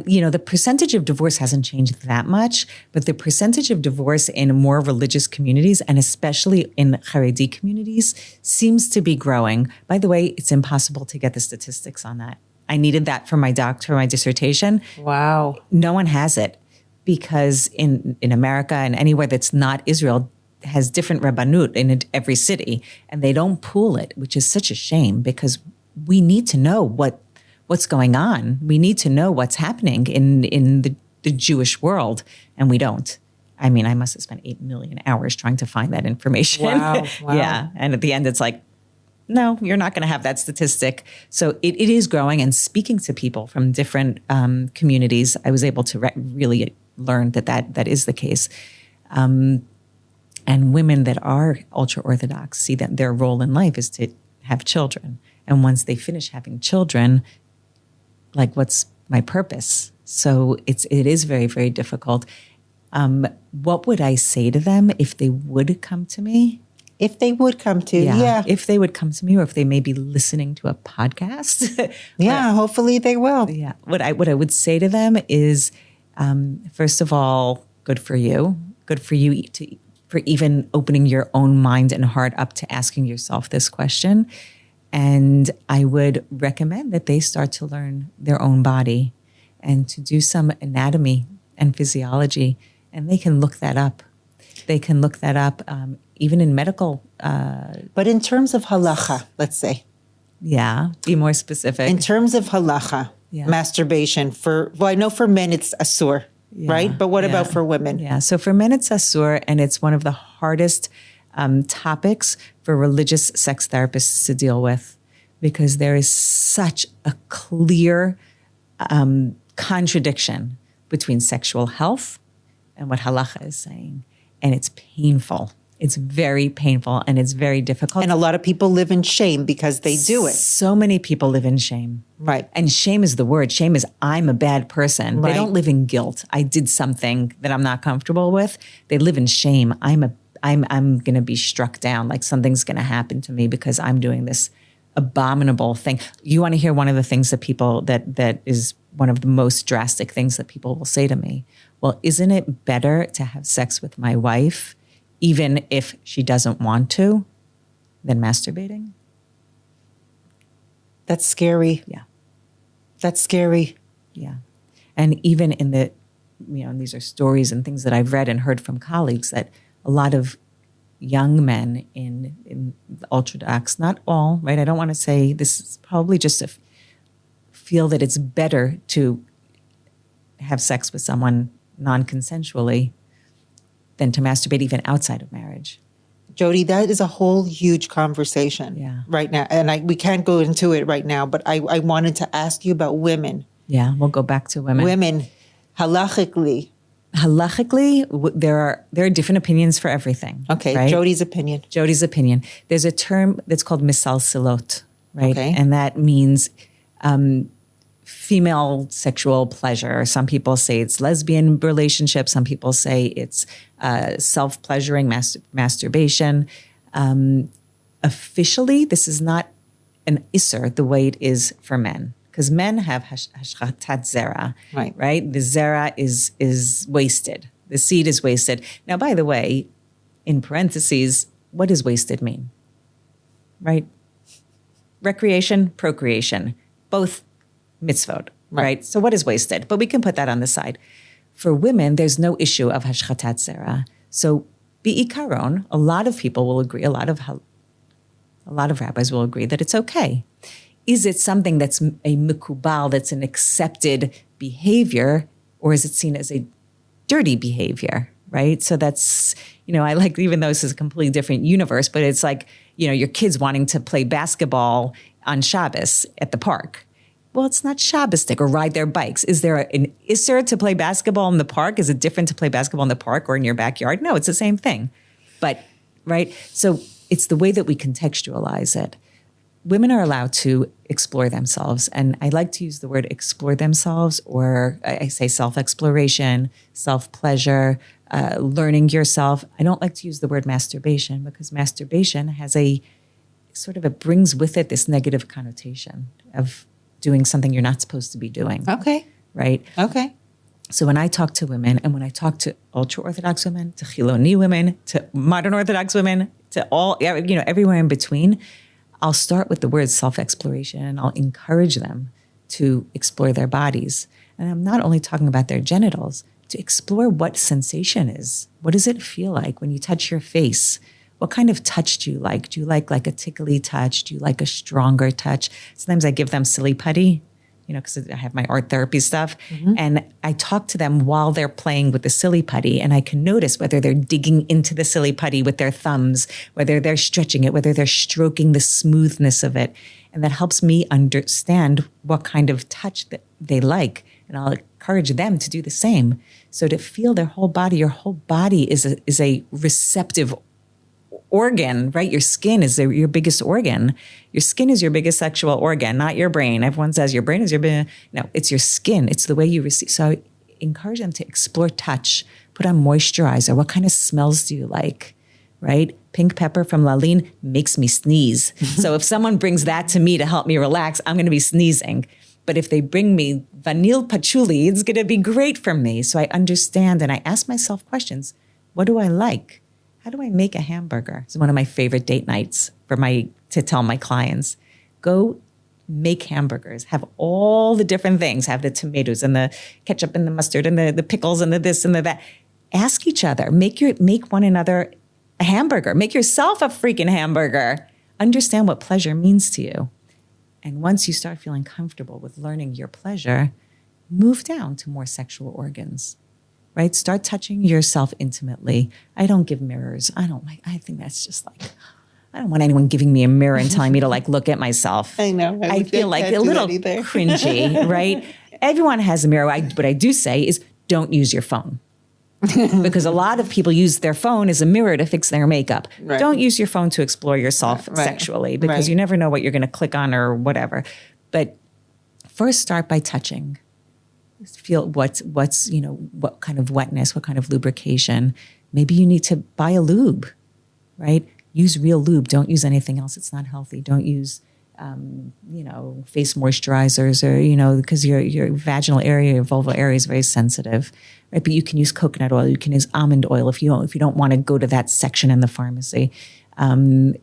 You know, the percentage of divorce hasn't changed that much, but the percentage of divorce in more religious communities, and especially in Haredi communities, seems to be growing. By the way, it's impossible to get the statistics on that. I needed that for my dissertation. Wow. No one has it because in America and anywhere that's not Israel has different rabbanut in every city, and they don't pool it, which is such a shame because we need to know what's going on. We need to know what's happening in the Jewish world, and we don't. I mean, I must have spent 8 million hours trying to find that information. Wow. Yeah, and at the end, it's like, no, you're not going to have that statistic. So it is growing, and speaking to people from different communities, I was able to really learn that is the case. And women that are ultra-Orthodox see that their role in life is to have children. And once they finish having children, like, what's my purpose? So it is very, very difficult. What would I say to them if they would come to me? If they would come to, If they would come to me, or if they may be listening to a podcast. Hopefully they will. Yeah. What I would say to them is, first of all, good for you. Good for you for even opening your own mind and heart up to asking yourself this question. And I would recommend that they start to learn their own body and to do some anatomy and physiology And they can look that up. They can look that up even in medical. But in terms of halacha, let's say. Yeah, be more specific. In terms of halacha, masturbation, I know for men it's asur, right? But what about for women? Yeah, so for men it's asur, and it's one of the hardest topics for religious sex therapists to deal with, because there is such a clear contradiction between sexual health and what halacha is saying. And it's painful. It's very painful, and it's very difficult. And a lot of people live in shame because they do it. So many people live in shame. Right. And shame is the word. Shame is I'm a bad person. Right. They don't live in guilt. I did something that I'm not comfortable with. They live in shame. I'm going to be struck down, like something's going to happen to me because I'm doing this abominable thing. You want to hear one of the things that people, that is one of the most drastic things that people will say to me? Well, isn't it better to have sex with my wife, even if she doesn't want to, than masturbating? That's scary. Yeah. That's scary. Yeah. And even in the, and these are stories and things that I've read and heard from colleagues, that a lot of young men in the Orthodox, not all, right? I don't want to say this is probably just feel that it's better to have sex with someone non-consensually than to masturbate even outside of marriage. Jodi, that is a whole huge conversation right now. And we can't go into it right now, but I wanted to ask you about women. Yeah, we'll go back to women. Women, halachically. Halachically, there are different opinions for everything. Okay, right? Jodi's opinion. Jodi's opinion. There's a term that's called misalsilot, right? Okay. And that means female sexual pleasure. Some people say it's lesbian relationship. Some people say it's self-pleasuring masturbation. Officially, this is not an isser the way it is for men, because men have hashchatat zera, right? The zera is wasted. The seed is wasted. Now, by the way, in parentheses, what does wasted mean? Right? Recreation, procreation, both mitzvot, right? So what is wasted? But we can put that on the side. For women, there's no issue of hashchatat zera. So bi'ikaron, a lot of people will agree, a lot of rabbis will agree that it's okay. Is it something that's a mikubal, that's an accepted behavior, or is it seen as a dirty behavior, right? So that's, I like, even though this is a completely different universe, but it's like, your kids wanting to play basketball on Shabbos at the park. Well, it's not Shabbosdik, or ride their bikes. Is there an isser to play basketball in the park? Is it different to play basketball in the park or in your backyard? No, it's the same thing. But, right? So it's the way that we contextualize it. Women are allowed to explore themselves. And I like to use the word explore themselves, or I say self-exploration, self-pleasure, learning yourself. I don't like to use the word masturbation, because masturbation has it brings with it this negative connotation of doing something you're not supposed to be doing. Okay. Right? Okay. So when I talk to women, and when I talk to ultra-Orthodox women, to Chiloni women, to modern Orthodox women, to all, everywhere in between, I'll start with the word self-exploration, and I'll encourage them to explore their bodies. And I'm not only talking about their genitals, to explore what sensation is. What does it feel like when you touch your face? What kind of touch do you like? Do you like a tickly touch? Do you like a stronger touch? Sometimes I give them silly putty, because I have my art therapy stuff. Mm-hmm. And I talk to them while they're playing with the silly putty, and I can notice whether they're digging into the silly putty with their thumbs, whether they're stretching it, whether they're stroking the smoothness of it. And that helps me understand what kind of touch that they like. And I'll encourage them to do the same. So to feel their whole body, your whole body is a receptive organ, right? Your skin is your biggest organ. Your skin is your biggest sexual organ, not your brain. Everyone says your brain is your brain. No, it's your skin. It's the way you receive. So I encourage them to explore touch, put on moisturizer. What kind of smells do you like, right? Pink pepper from Laline makes me sneeze. So if someone brings that to me to help me relax, I'm going to be sneezing. But if they bring me vanille patchouli, it's going to be great for me. So I understand, and I ask myself questions. What do I like? How do I make a hamburger? It's one of my favorite date nights to tell my clients. Go make hamburgers. Have all the different things. Have the tomatoes and the ketchup and the mustard and the pickles and the this and the that. ask each other, make one another a hamburger, make yourself a freaking hamburger. Understand what pleasure means to you. And once you start feeling comfortable with learning your pleasure, move down to more sexual organs, right? Start touching yourself intimately. I don't give mirrors. I think that's just like, I don't want anyone giving me a mirror and telling me to like look at myself. I know. I feel like a little cringy, right? Everyone has a mirror. What I do say is don't use your phone. Because a lot of people use their phone as a mirror to fix their makeup. Right. Don't use your phone to explore yourself sexually, because you never know what you're going to click on or whatever. But first start by touching. Feel what kind of wetness, what kind of lubrication. Maybe you need to buy a lube, right? Use real lube. Don't use anything else. It's not healthy. Don't use face moisturizers, or, because your vaginal area, your vulval area is very sensitive, right? But you can use coconut oil. You can use almond oil if you don't want to go to that section in the pharmacy. Almond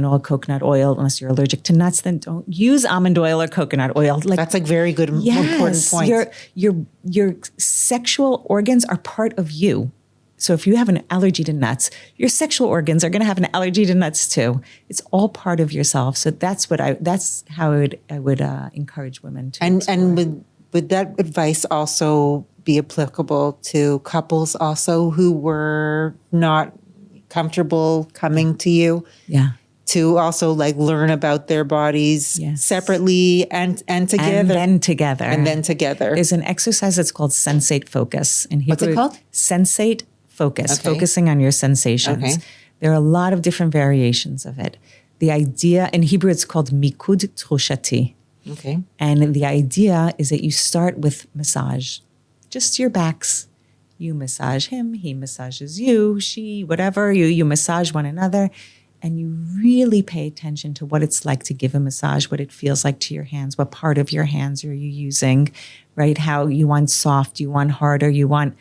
oil, coconut oil, unless you're allergic to nuts, then don't use almond oil or coconut oil. That's a very good, important point. Your sexual organs are part of you. So if you have an allergy to nuts, your sexual organs are going to have an allergy to nuts too. It's all part of yourself. So that's how I would encourage women to explore. And would that advice also be applicable to couples also who were not comfortable coming to you? Yeah. To also like learn about their bodies separately and together. And then together. There's an exercise that's called sensate focus. In Hebrew, what's it called? Sensate focus, focusing on your sensations. Okay. There are a lot of different variations of it. The idea, in Hebrew, it's called mikud troshati. Okay. And the idea is that you start with massage, just your backs. You massage him, he massages you, she, whatever, you massage one another. And you really pay attention to what it's like to give a massage, what it feels like to your hands, what part of your hands are you using, right? How you want soft, you want harder, you want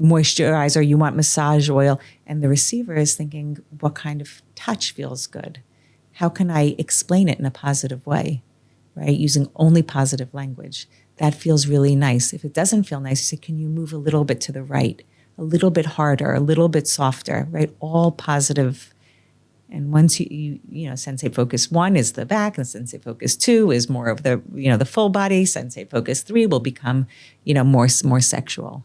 moisturizer, you want massage oil. And the receiver is thinking, what kind of touch feels good? How can I explain it in a positive way, right? Using only positive language. That feels really nice. If it doesn't feel nice, you say, can you move a little bit to the right, a little bit harder, a little bit softer, right? All positive. And once you Sensate Focus 1 is the back, and Sensate Focus 2 is more of the, the full body. Sensate Focus 3 will become, more sexual.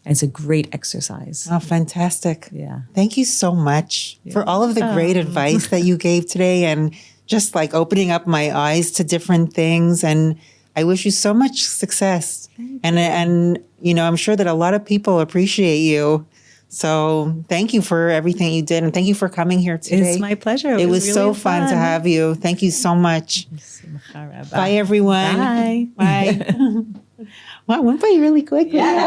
And it's a great exercise. Oh, fantastic. Yeah. Thank you so much for all of the great advice that you gave today, and just like opening up my eyes to different things. And I wish you so much success. And I'm sure that a lot of people appreciate you. So thank you for everything you did. And thank you for coming here today. It's my pleasure. It was really so fun to have you. Thank you so much. Bye, everyone. Bye. Bye. Wow, went by really quickly. Yeah.